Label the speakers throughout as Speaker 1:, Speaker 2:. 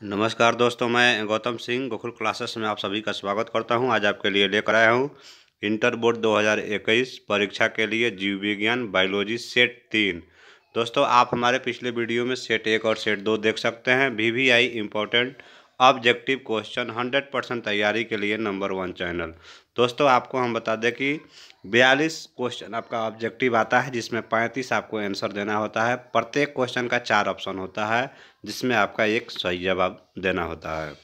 Speaker 1: नमस्कार दोस्तों, मैं गौतम सिंह गोकुल क्लासेस में आप सभी का स्वागत करता हूं। आज आपके लिए लेकर आया हूं इंटर बोर्ड 2021 परीक्षा के लिए जीव विज्ञान बायोलॉजी सेट 3। दोस्तों, आप हमारे पिछले वीडियो में सेट 1 और सेट 2 देख सकते हैं। VVI इम्पोर्टेंट ऑब्जेक्टिव क्वेश्चन 100% तैयारी के लिए नंबर 1 चैनल। दोस्तों, आपको हम बता दें कि 42 क्वेश्चन आपका ऑब्जेक्टिव आता है, जिसमें 35 आपको आंसर देना होता है। प्रत्येक क्वेश्चन का 4 ऑप्शन होता है, जिसमें आपका एक सही जवाब देना होता है।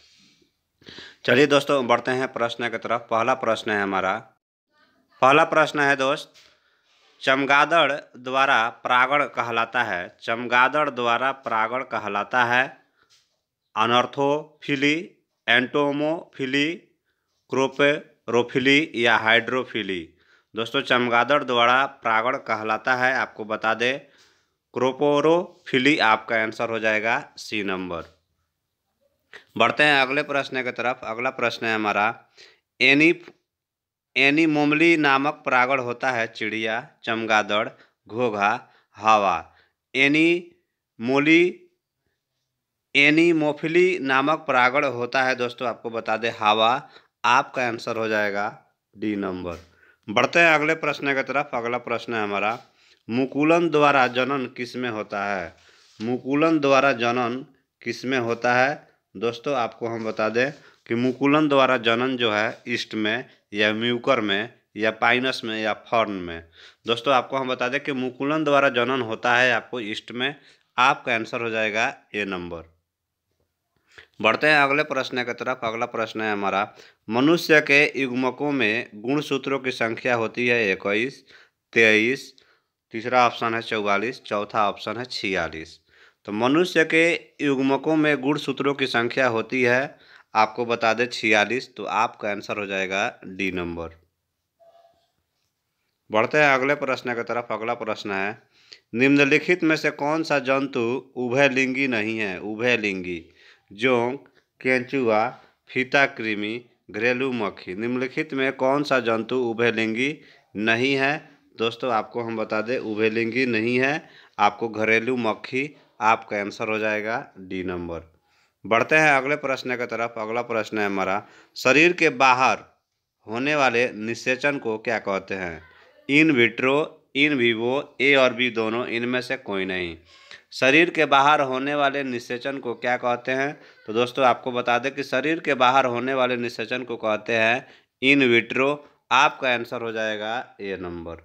Speaker 1: चलिए दोस्तों, बढ़ते हैं प्रश्न की तरफ। पहला प्रश्न है दोस्त, चमगादड़ द्वारा परागण कहलाता है। चमगादड़ द्वारा परागण कहलाता है अनॉर्थोफिली, एंटोमोफिली, क्रोपेरोफिली या हाइड्रोफिली। दोस्तों, चमगादड़ द्वारा परागण कहलाता है, आपको बता दें, क्रोपोरोफिली आपका आंसर हो जाएगा सी नंबर। बढ़ते हैं अगले प्रश्न की तरफ। अगला प्रश्न है हमारा, एनीमोमली नामक परागण होता है चिड़िया, चमगादड़, घोघा, हवा। एनीमोफिली नामक परागण होता है दोस्तों, आपको बता दें, हवा। आपका आंसर हो जाएगा डी नंबर। बढ़ते हैं अगले प्रश्न की तरफ। अगला प्रश्न है हमारा, मुकुलन द्वारा जनन किसमें होता है। मुकुलन द्वारा जनन किसमें होता है। दोस्तों, आपको हम बता दें कि मुकुलन द्वारा जनन जो है ईस्ट में या म्यूकर में या पाइनस में या फर्न में। दोस्तों, आपको हम बता दें कि मुकुलन द्वारा जनन होता है आपको ईस्ट में। आपका आंसर हो जाएगा ए नंबर। बढ़ते हैं अगले प्रश्न की तरफ। अगला प्रश्न है हमारा, मनुष्य के युग्मकों में गुणसूत्रों की संख्या होती है 21, 23, तीसरा ऑप्शन है 44, चौथा ऑप्शन है 46। तो मनुष्य के युग्मकों में गुणसूत्रों की संख्या होती है, आपको बता दें, 46। तो आपका आंसर हो जाएगा डी नंबर। बढ़ते हैं अगले प्रश्न की तरफ। अगला प्रश्न है, निम्नलिखित में से कौन सा जंतु उभयलिंगी नहीं है। उभयलिंगी, जोंक, केंचुआ, फीता कृमि, घरेलू मक्खी। निम्नलिखित में कौन सा जंतु उभयलिंगी नहीं है। दोस्तों, आपको हम बता दें, उभयलिंगी नहीं है, आपको घरेलू मक्खी। आपका आंसर हो जाएगा डी नंबर। बढ़ते हैं अगले प्रश्न की तरफ। अगला प्रश्न है हमारा, शरीर के बाहर होने वाले निषेचन को क्या कहते हैं। इन विट्रो, इन विवो, ए और बी दोनों, इनमें से कोई नहीं। शरीर के बाहर होने वाले निषेचन को क्या कहते हैं। तो दोस्तों, आपको बता दें कि शरीर के बाहर होने वाले निषेचन को कहते हैं इन विट्रो। आपका आंसर हो जाएगा ए नंबर।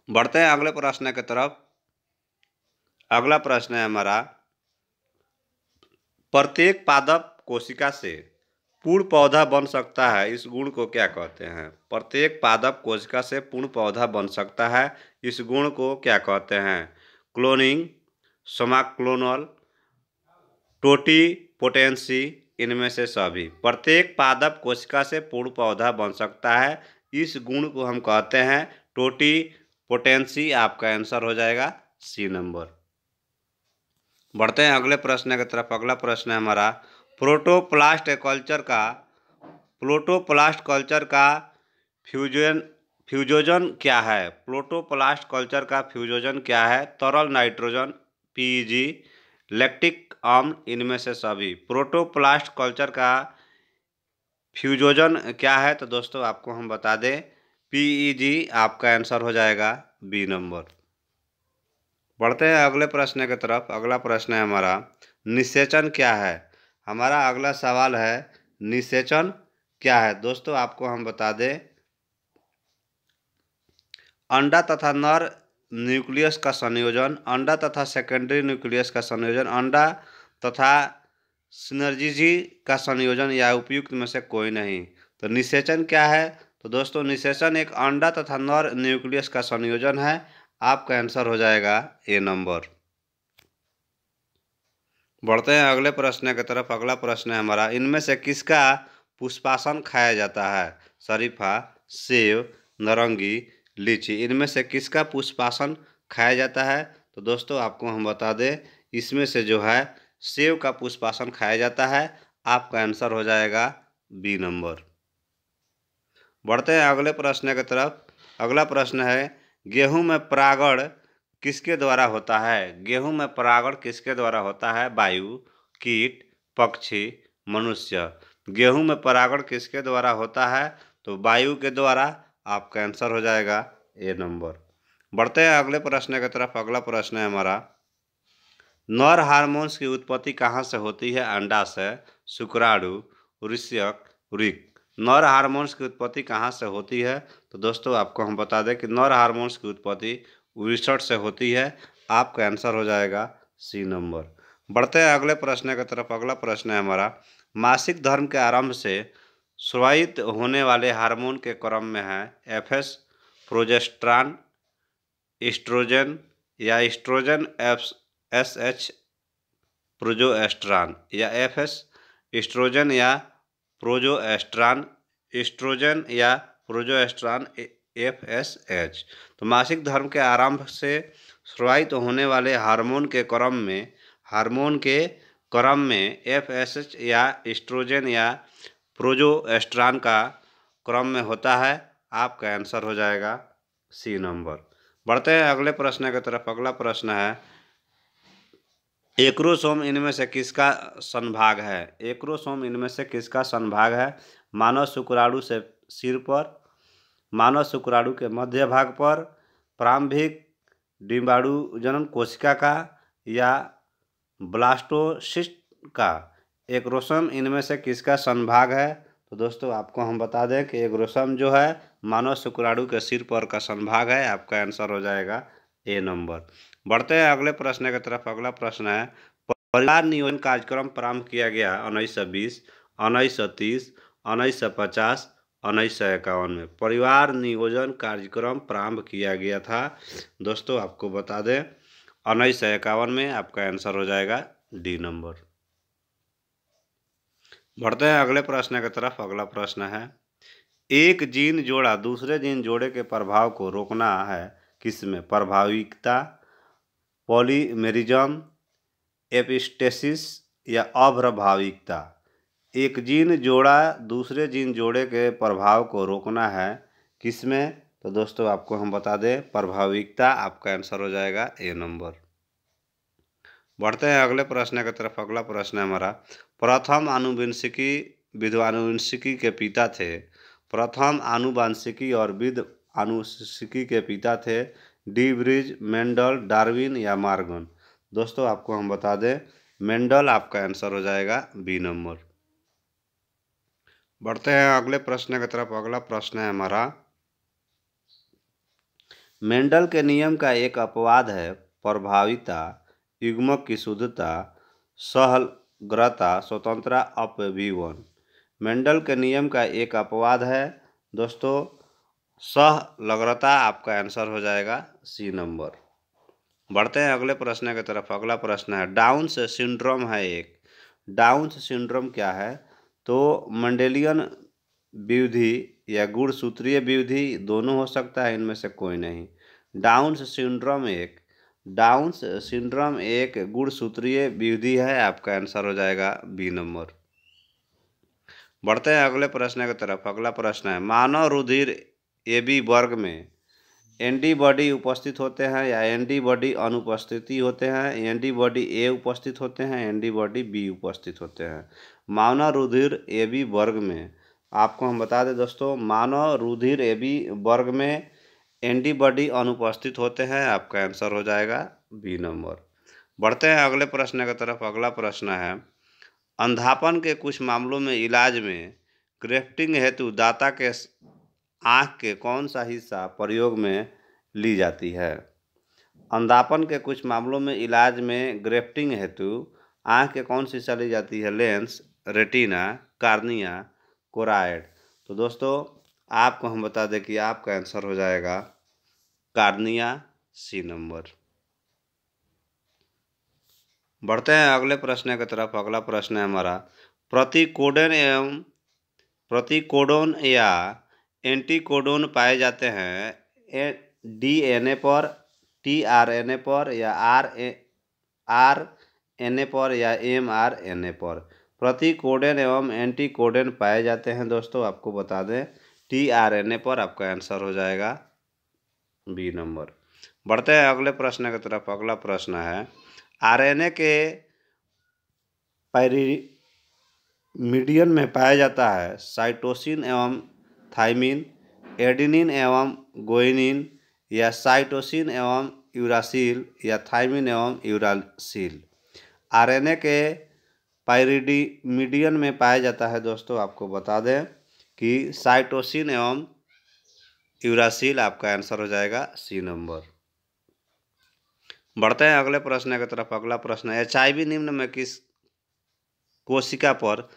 Speaker 1: बढ़ते हैं अगले प्रश्न की तरफ। अगला प्रश्न है हमारा, प्रत्येक पादप कोशिका से पूर्ण पौधा बन सकता है, इस गुण को क्या कहते हैं। प्रत्येक पादप कोशिका से पूर्ण पौधा बन सकता है, इस गुण को क्या कहते हैं। क्लोनिंग, समाक्लोनल, टोटीपोटेंसी, इनमें से सभी। प्रत्येक पादप कोशिका से पूर्ण पौधा बन सकता है, इस गुण को हम कहते हैं टोटीपोटेंसी। आपका आंसर हो जाएगा सी नंबर। बढ़ते हैं अगले प्रश्न की तरफ। अगला प्रश्न है हमारा, प्रोटोप्लास्ट कल्चर का फ्यूजन क्या है। प्रोटोप्लास्ट कल्चर का फ्यूजन क्या है। तरल नाइट्रोजन, पीईजी, लैक्टिक अम्ल, इनमें से सभी। प्रोटोप्लास्ट कल्चर का फ्यूजन क्या है। तो दोस्तों, आपको हम बता दें, पीईजी। आपका आंसर हो जाएगा बी नंबर। बढ़ते हैं अगले प्रश्न की तरफ। अगला प्रश्न है हमारा, निषेचन क्या है। हमारा अगला सवाल है, निषेचन क्या है। दोस्तों, आपको हम बता दें, अंडा तथा नर न्यूक्लियस का संयोजन, अंडा तथा सेकेंडरी न्यूक्लियस का संयोजन, अंडा तथा सिनर्जिजी का संयोजन, या उपयुक्त में से कोई नहीं। तो निषेचन क्या है। तो दोस्तों, निषेचन एक अंडा तथा नर न्यूक्लियस का संयोजन है। आपका आंसर हो जाएगा ए नंबर। बढ़ते हैं अगले प्रश्न की तरफ। अगला प्रश्न है हमारा, इनमें से किसका पुष्पासन खाया जाता है। शरीफा, सेब, नारंगी, लीची, इनमें से किसका पुष्पासन खाया जाता है। तो दोस्तों, आपको हम बता दें, इसमें से जो है सेब का पुष्पासन खाया जाता है। आपका आंसर हो जाएगा बी नंबर। बढ़ते हैं अगले प्रश्न की तरफ। अगला प्रश्न है, गेहूं में परागण किसके द्वारा होता है। गेहूं में परागण किसके द्वारा होता है। वायु, कीट, पक्षी, मनुष्य। गेहूं में परागण किसके द्वारा होता है? तो वायु के द्वारा। आपका आंसर हो जाएगा ए नंबर। बढ़ते हैं अगले प्रश्न की तरफ। अगला प्रश्न है हमारा, नर हार्मोन्स की उत्पत्ति कहाँ से होती है? अंडा से, शुक्राणु, वृषक, वृक्क। नर हार्मोन्स की उत्पत्ति कहाँ से होती है? तो दोस्तों आपको हम बता दें कि नर हार्मोन्स की उत्पत्ति वृषण से होती है। आपका आंसर हो जाएगा सी नंबर। बढ़ते हैं अगले प्रश्न की तरफ। अगला प्रश्न है हमारा, मासिक धर्म के आरंभ से स्रावित होने वाले हार्मोन के क्रम में है एफएस, प्रोजेस्टेरॉन, एस्ट्रोजन या एस्ट्रोजन, एसएच, प्रोजेस्टेरॉन या एफएस, एस्ट्रोजन या प्रोजेस्टेरॉन, एस्ट्रोजन या प्रोजेस्टेरॉन, एफएसएच। तो मासिक धर्म के आरंभ से स्रावित होने वाले हार्मोन के क्रम में एफएसएच या एस्ट्रोजन या प्रोजेस्टेरॉन का क्रम में होता है। आपका आंसर हो जाएगा सी नंबर। बढ़ते हैं अगले प्रश्न की तरफ। अगला प्रश्न है, एक्रोसोम इनमें से किसका संभाग है? एक्रोसोम इनमें से किसका संभाग है? मानव शुक्राणु से सिर पर, मानव शुक्राणु के मध्य भाग पर, प्रारंभिक डिंबाणु जनन कोशिका का या ब्लास्टोसिस्ट का? एक्रोसोम इनमें से किसका संभाग है? तो दोस्तों आपको हम बता दें कि एक्रोसोम जो है मानव शुक्राणु के सिर पर का संभाग है। आपका आंसर हो जाएगा ए नंबर। बढ़ते हैं अगले प्रश्न की तरफ। अगला प्रश्न है, परिवार नियोजन कार्यक्रम प्रारंभ किया गया 1920, 1930, 1950, 1951 में। परिवार नियोजन कार्यक्रम प्रारंभ किया गया था दोस्तों, आपको बता दें 1951 में। आपका आंसर हो जाएगा डी नंबर। बढ़ते हैं अगले प्रश्न की तरफ। अगला प्रश्न है, एक जीन जोड़ा दूसरे जीन जोड़े के प्रभाव को रोकना है किसमें? प्रभाविकता, पॉलीमेरिज्म, एपिस्टेसिस या अप्रभाविकता। एक जीन जोड़ा दूसरे जीन जोड़े के प्रभाव को रोकना है किसमें? तो दोस्तों आपको हम बता दें प्रभाविकता। आपका आंसर हो जाएगा ए नंबर। बढ़ते हैं अगले प्रश्न की तरफ। अगला प्रश्न है हमारा, प्रथम आनुवंशिकी विद्वानुवंशिकी के पिता थे। प्रथम आनुवंशिकी और विद्व आनुवंशिकी के पिता थे डी ब्रिज, मेंडल, डार्विन या मार्गन। दोस्तों आपको हम बता दें मेंडल। आपका आंसर हो जाएगा बी नंबर। बढ़ते हैं अगले प्रश्न की तरफ। अगला प्रश्न है हमारा, मेंडल के नियम का एक अपवाद है प्रभाविता, युग्मक की शुद्धता, सहलग्रता, स्वतंत्रता, अपव्यवन। मेंडल के नियम का एक अपवाद है दोस्तों सहलग्रता। आपका आंसर हो जाएगा सी नंबर। बढ़ते हैं अगले प्रश्न की तरफ। अगला प्रश्न है, डाउन्स सिंड्रोम है एक। डाउन्स सिंड्रोम क्या है? तो मेंडेलियन विधि या गुणसूत्रीय विधि दोनों हो सकता है, इनमें से कोई नहीं। डाउन्स सिंड्रोम एक गुणसूत्रीय विधि है। आपका आंसर हो जाएगा बी नंबर। बढ़ते हैं अगले प्रश्न की तरफ। अगला प्रश्न है, मानव रुधिर AB वर्ग में एंटीबॉडी उपस्थित होते हैं या एंटीबॉडी अनुपस्थिति होते हैं? एंटीबॉडी ए उपस्थित होते हैं, एंटीबॉडी बी उपस्थित होते हैं। मानव रुधिर AB वर्ग में आपको हम बता दें दोस्तों, मानव रुधिर AB वर्ग में एंटीबॉडी अनुपस्थित होते हैं। आपका आंसर हो जाएगा बी नंबर। बढ़ते हैं अगले प्रश्न की तरफ। अगला प्रश्न है, अंधापन के कुछ मामलों में इलाज में ग्रेफ्टिंग हेतु दाता के आँख के कौन सा हिस्सा प्रयोग में ली जाती है? अंधापन के कुछ मामलों में इलाज में ग्रेफ्टिंग हेतु आँख के कौन सी हिस्सा ली जाती है? Lens, retina, cornea, choroid. तो दोस्तों आपको हम बता दें कि आपका आंसर हो जाएगा कार्निया, सी नंबर। बढ़ते हैं अगले प्रश्न की तरफ। अगला प्रश्न है हमारा, प्रतिकोडोन या एंटीकोडोन पाए जाते हैं DNA पर, tRNA पर या RNA पर या mRNA पर। प्रतिकोडन एवं एंटीकोडन पाए जाते हैं दोस्तों, आपको बता दें tRNA पर। आपका आंसर हो जाएगा बी नंबर। बढ़ते हैं अगले प्रश्न की तरफ। अगला प्रश्न है, RNA के पायरिमिडियन में पाया जाता है? साइटोसिन एवं थाइमिन, एडेनिन एवं गुआनिन, या साइटोसिन एवं यूरासिल, या थाइमिन एवं यूरासिल। आरएनए के पायरिमिडियन में पाया जाता है दोस्तों, आपको बता दें कि साइटोसिन एवं यूरासिल। आपका आंसर हो जाएगा सी नंबर। बढ़ते हैं अगले प्रश्न की तरफ। अगला प्रश्न है, HIV निम्न में किस कोशिका पर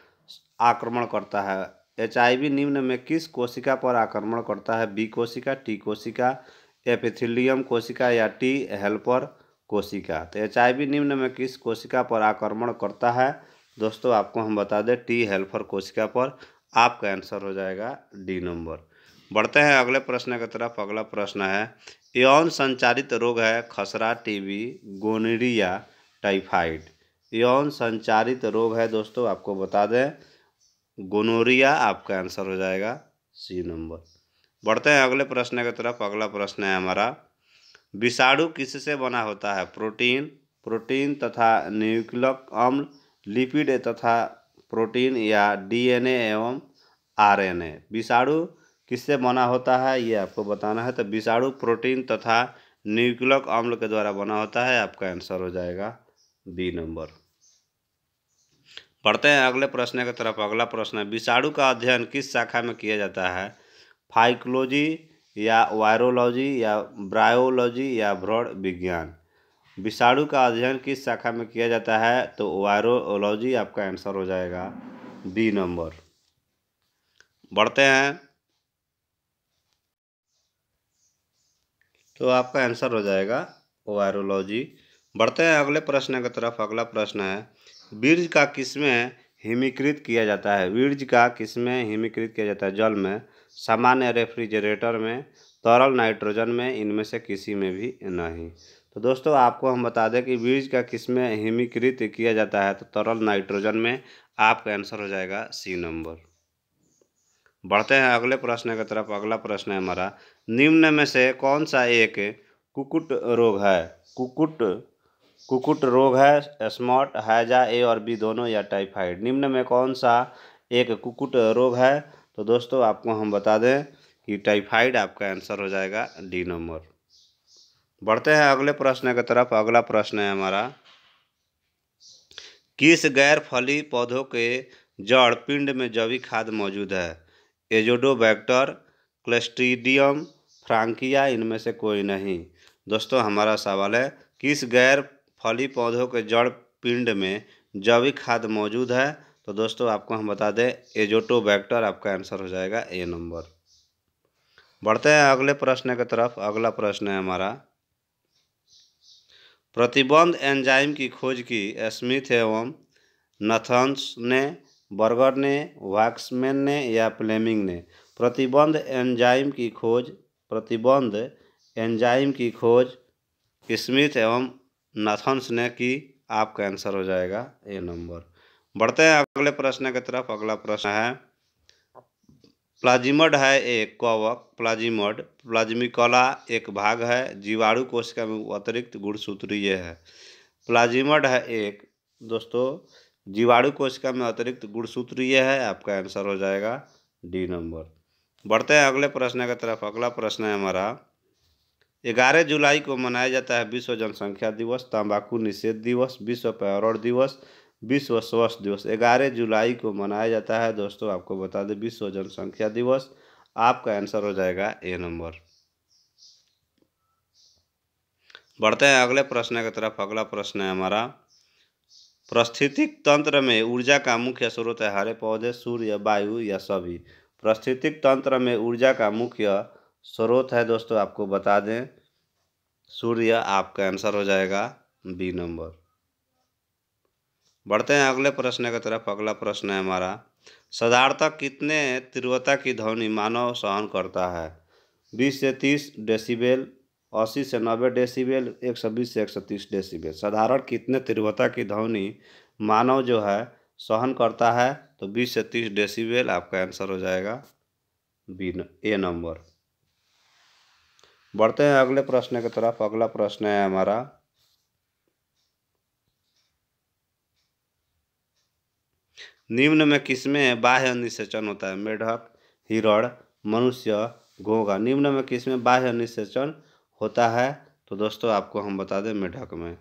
Speaker 1: आक्रमण करता है? HIV निम्न में किस कोशिका पर आक्रमण करता है? बी कोशिका, टी कोशिका, एपिथेलियम कोशिका, या टी हेल्पर कोशिका। तो HIV निम्न में किस कोशिका पर आक्रमण करता है दोस्तों? आपको हम बता दें टी हेल्पर कोशिका पर। आपका आंसर हो जाएगा डी नंबर। बढ़ते हैं अगले प्रश्न की तरफ। अगला प्रश्न है, यौन संचारित रोग है खसरा, टीबी, गोनोरिया, टाइफाइड। यौन संचारित रोग है दोस्तों, आपको बता दें गोनोरिया। आपका आंसर हो जाएगा सी नंबर। बढ़ते हैं अगले प्रश्न की तरफ। अगला प्रश्न है हमारा, विषाणु किससे बना होता है? प्रोटीन तथा न्यूक्लिक अम्ल, लिपिड तथा प्रोटीन, या DNA एवं RNA। विषाणु किससे बना होता है ये आपको बताना है। तो विषाणु प्रोटीन तथा न्यूक्लिक अम्ल के द्वारा बना होता है। आपका आंसर हो जाएगा बी नंबर। पढ़ते हैं अगले प्रश्न की तरफ। अगला प्रश्न है, विषाणु का अध्ययन किस शाखा में किया जाता है? फाइकोलॉजी, या वायरोलॉजी, या ब्रायोलॉजी, या भ्रूण विज्ञान। विषाणु का अध्ययन किस शाखा में किया जाता है? तो वायरोलॉजी। आपका आंसर हो जाएगा बी नंबर। बढ़ते हैं, तो आपका आंसर हो जाएगा वायरोलॉजी। बढ़ते हैं अगले प्रश्न की तरफ। अगला प्रश्न है, बीज का किसमें हिमीकृत किया जाता है? बीज का किसमें हिमीकृत किया जाता है? जल में, सामान्य रेफ्रिजरेटर में, तरल नाइट्रोजन में, इनमें से किसी में भी नहीं। तो दोस्तों आपको हम बता दें कि बीज का किसमें हिमीकृत किया जाता है? तो तरल नाइट्रोजन में। आपका आंसर हो जाएगा सी नंबर। बढ़ते हैं अगले प्रश्न की तरफ। अगला प्रश्न है हमारा, निम्न में से कौन सा एक कुकुट रोग है? कुकुट रोग है, स्मॉट, हैजा, ए और बी दोनों, या टाइफाइड। निम्न में कौन सा एक कुकुट रोग है? तो दोस्तों आपको हम बता दें कि टाइफाइड। आपका आंसर हो जाएगा डी नंबर। बढ़ते हैं अगले प्रश्न की तरफ। अगला प्रश्न है हमारा, किस गैर फली पौधों के जड़ पिंड में जैविक खाद मौजूद है? एजोडोबैक्टर, क्लस्ट्रीडियम, फ्रांकिया, इनमें से कोई नहीं। दोस्तों हमारा सवाल है, किस गैर फली पौधों के जड़ पिंड में जैविक खाद मौजूद है? तो दोस्तों आपको हम बता दें एजोटोबैक्टर। आपका आंसर हो जाएगा ए नंबर। बढ़ते हैं अगले प्रश्न की तरफ। अगला प्रश्न है हमारा, प्रतिबंध एंजाइम की खोज की स्मिथ एवं नथन्स ने, बर्गर ने, वॉक्समैन ने, या फ्लेमिंग ने। प्रतिबंध एंजाइम की खोज स्मिथ एवं नथन्स ने की। आपका आंसर हो जाएगा ए नंबर। बढ़ते हैं अगले प्रश्न की तरफ। अगला प्रश्न है, प्लाज्मिड है एक कवक, प्लाज्मिकला एक भाग है, जीवाणु कोशिका में अतिरिक्त गुणसूत्रीय है। प्लाज्मिड है एक दोस्तों जीवाणु कोशिका में अतिरिक्त गुणसूत्रीय है। आपका आंसर हो जाएगा डी नंबर। बढ़ते हैं अगले प्रश्न की तरफ। अगला प्रश्न है हमारा, 11 जुलाई को मनाया जाता है विश्व जनसंख्या दिवस, तंबाकू निषेध दिवस, विश्व पर्यावरण दिवस, विश्व स्वास्थ्य दिवस। 11 जुलाई को मनाया जाता है दोस्तों, आपको बता दें विश्व जनसंख्या दिवस। आपका आंसर हो जाएगा ए नंबर। बढ़ते हैं अगले प्रश्न की तरफ। अगला प्रश्न है हमारा, पारिस्थितिक तंत्र में ऊर्जा का मुख्य स्रोत है? हरे पौधे, सूर्य, वायु, या सभी। पारिस्थितिक तंत्र में ऊर्जा का मुख्य स्रोत है दोस्तों, आपको बता दें सूर्य। आपका आंसर हो जाएगा बी नंबर। बढ़ते हैं अगले प्रश्न की तरफ। अगला प्रश्न है हमारा, साधारणतः कितने तीव्रता की ध्वनि मानव सहन करता है? 20 से 30 डेसिबल, 80 से 90 डेसिबल, 120 से 130 डेसिबल। साधारण कितने तीव्रता की ध्वनि मानव जो है सहन करता है? तो 20 से 30 डेसिबल। आपका आंसर हो जाएगा बी ए नंबर। बढ़ते हैं अगले प्रश्न की तरफ। अगला प्रश्न है हमारा, निम्न में किसमें बाह्य निषेचन होता है? मेढक, हिरण, मनुष्य, घोंघा। निम्न में किसमें बाह्य निषेचन होता है? तो दोस्तों आपको हम बता दें मेढक में।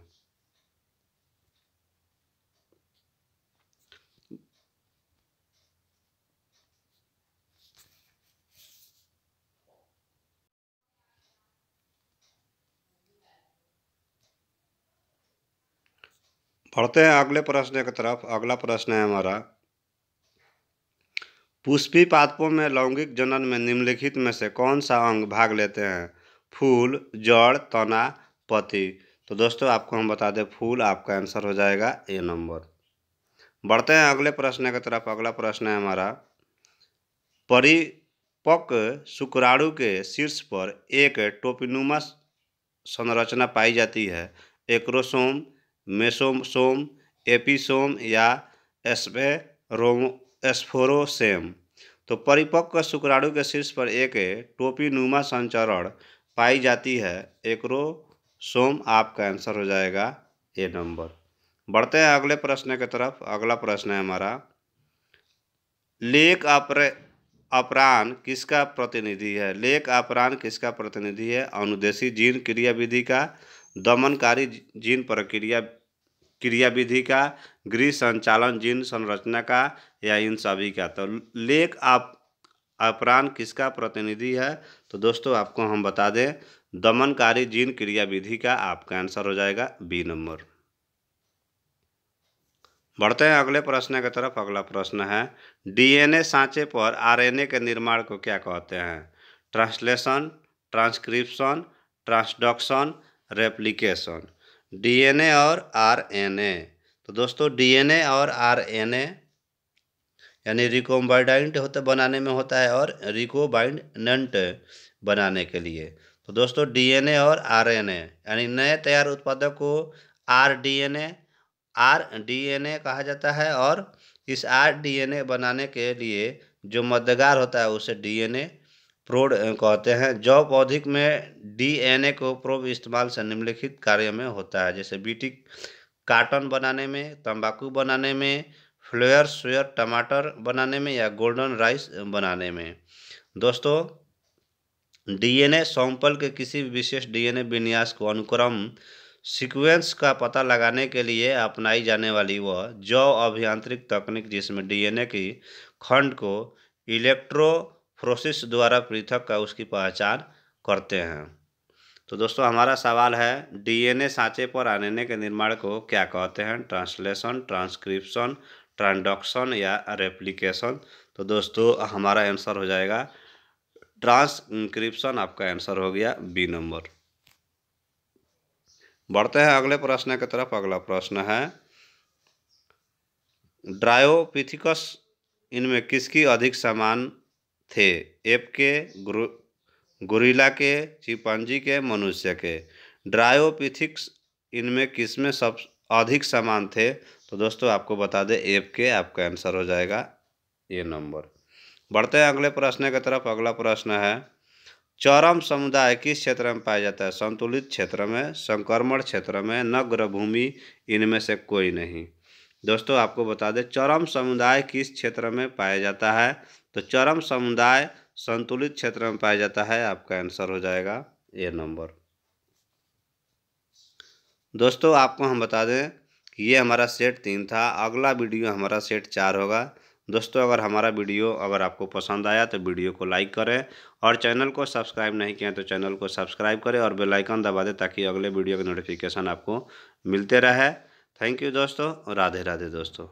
Speaker 1: बढ़ते हैं अगले प्रश्न की तरफ। अगला प्रश्न है हमारा, पुष्पी पादपों में लैंगिक जनन में निम्नलिखित में से कौन सा अंग भाग लेते हैं? फूल, जड़, तना, पत्ती। तो दोस्तों आपको हम बता दें फूल आपका आंसर हो जाएगा ए नंबर। बढ़ते हैं अगले प्रश्न की तरफ। अगला प्रश्न है हमारा, परिपक्व शुक्राणु के शीर्ष पर एक टोपीनुमा संरचना पाई जाती है। एक्रोसोम, मेसोसोम, एपिसोम या स्फोरोसेम। तो परिपक्व शुक्राणु के शीर्ष पर एक टोपीनुमा संचरण पाई जाती है। एक्रोसोम आपका आंसर हो जाएगा ए नंबर। बढ़ते हैं अगले प्रश्न की तरफ। अगला प्रश्न है हमारा, लेक अपरान किसका प्रतिनिधि है? लेक अपरान किसका प्रतिनिधि है? अनुदेशी जीन क्रियाविधि का, दमनकारी जीन क्रियाविधि का, गृह संचालन जीन संरचना का, या इन सभी का। तो लेक अपरान किसका प्रतिनिधि है? तो दोस्तों आपको हम बता दें दमनकारी जीन क्रियाविधि का आपका आंसर हो जाएगा बी नंबर। बढ़ते हैं अगले प्रश्न की तरफ। अगला प्रश्न है, डीएनए सांचे पर आरएनए के निर्माण को क्या कहते हैं? Translation, transcription, transduction, replication. DNA और आरएनए। तो दोस्तों डीएनए और आरएनए यानी रिकॉम्बिनेंट बनाने में होता है और रिकॉम्बिनेंट बनाने के लिए। तो दोस्तों डीएनए और आरएनए यानी नए तैयार उत्पादक को आरडीएनए कहा जाता है, और इस आरडीएनए बनाने के लिए जो मध्यगार होता है उसे डीएनए प्रोब कहते हैं। जैव औद्योगिक में डीएनए को प्रोब इस्तेमाल से निम्नलिखित कार्य में होता है, जैसे बीटी कार्टन बनाने में, तंबाकू बनाने में, फ्लेयर सोया टमाटर बनाने में, या गोल्डन राइस बनाने में। दोस्तों डीएनए सैंपल के किसी विशेष डीएनए विन्यास को अनुक्रम सीक्वेंस का पता लगाने के लिए अपनाई जाने वाली वह जैव अभियांत्रिक तकनीक जिसमें डीएनए की खंड को इलेक्ट्रोफोरेसिस द्वारा पृथक का उसकी पहचान करते हैं। तो दोस्तों हमारा सवाल है, डीएनए सांचे पर आरएनए के निर्माण को क्या कहते हैं? ट्रांसलेशन, ट्रांसक्रिप्शन, ट्रांसडक्शन या रेप्लिकेशन। तो दोस्तों हमारा आंसर हो जाएगा ट्रांसक्रिप्शन आपका आंसर हो गया बी नंबर। बढ़ते हैं अगले प्रश्न की तरफ। अगला प्रश्न है, ड्रायोपिथिकस इनमें किसकी अधिक समान थे? एप के, गोरिल्ला के, चिंपांजी के, मनुष्य के। ड्रायोपिथिक्स इनमें किसमें सब अधिक समान थे? तो दोस्तों आपको बता दें एप के आपका आंसर हो जाएगा ए नंबर। बढ़ते हैं अगले प्रश्न की तरफ। अगला प्रश्न है, चरम समुदाय किस क्षेत्र में पाया जाता है? संतुलित क्षेत्र में, संक्रमण क्षेत्र में, नग्न भूमि, इनमें से कोई नहीं। दोस्तों आपको बता दें चरम समुदाय किस क्षेत्र में पाया जाता है? तो चरम समुदाय संतुलित क्षेत्र में पाया जाता है, आपका आंसर हो जाएगा ए नंबर। दोस्तों आपको हम बता दें कि ये हमारा सेट 3 था, अगला वीडियो हमारा सेट 4 होगा। दोस्तों अगर हमारा वीडियो आपको पसंद आया तो वीडियो को लाइक करें, और चैनल को सब्सक्राइब नहीं किया तो चैनल को सब्सक्राइब करें और बेल आइकन दबा दें ताकि अगले वीडियो के नोटिफिकेशन आपको मिलते रहे। थैंक यू दोस्तों, राधे राधे दोस्तों।